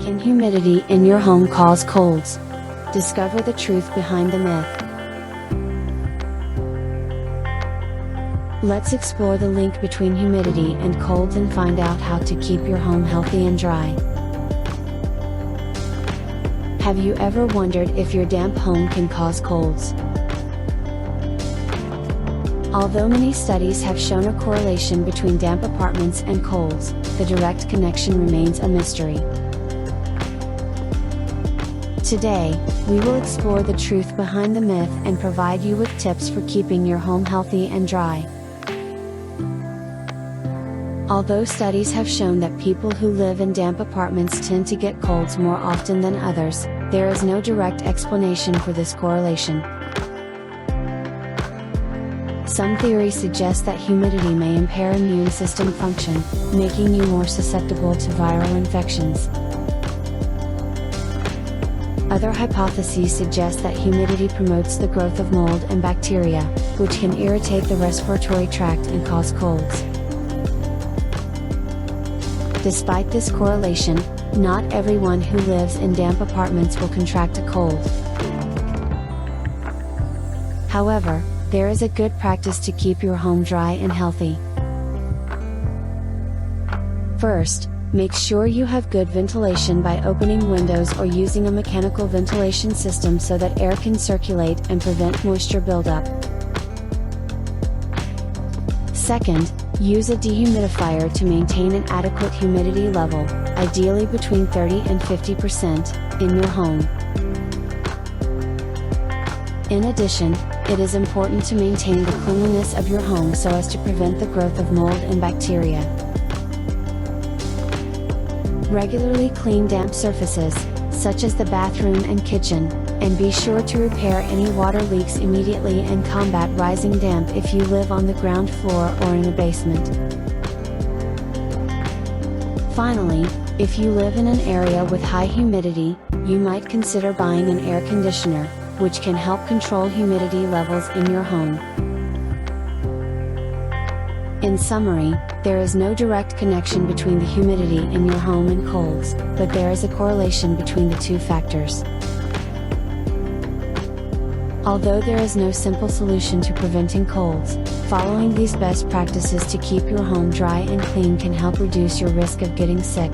Can humidity in your home cause colds? Discover the truth behind the myth. Let's explore the link between humidity and colds and find out how to keep your home healthy and dry. Have you ever wondered if your damp home can cause colds? Although many studies have shown a correlation between damp apartments and colds, the direct connection remains a mystery. Today, we will explore the truth behind the myth and provide you with tips for keeping your home healthy and dry. Although studies have shown that people who live in damp apartments tend to get colds more often than others, there is no direct explanation for this correlation. Some theories suggest that humidity may impair immune system function, making you more susceptible to viral infections. Other hypotheses suggest that humidity promotes the growth of mold and bacteria, which can irritate the respiratory tract and cause colds. Despite this correlation, not everyone who lives in damp apartments will contract a cold. However, there is a good practice to keep your home dry and healthy. First, make sure you have good ventilation by opening windows or using a mechanical ventilation system so that air can circulate and prevent moisture buildup. Second, use a dehumidifier to maintain an adequate humidity level, ideally between 30 and 50%, in your home. In addition, it is important to maintain the cleanliness of your home so as to prevent the growth of mold and bacteria. Regularly clean damp surfaces, such as the bathroom and kitchen, and be sure to repair any water leaks immediately and combat rising damp if you live on the ground floor or in a basement. Finally, if you live in an area with high humidity, you might consider buying an air conditioner, which can help control humidity levels in your home. In summary, there is no direct connection between the humidity in your home and colds, but there is a correlation between the two factors. Although there is no simple solution to preventing colds, following these best practices to keep your home dry and clean can help reduce your risk of getting sick.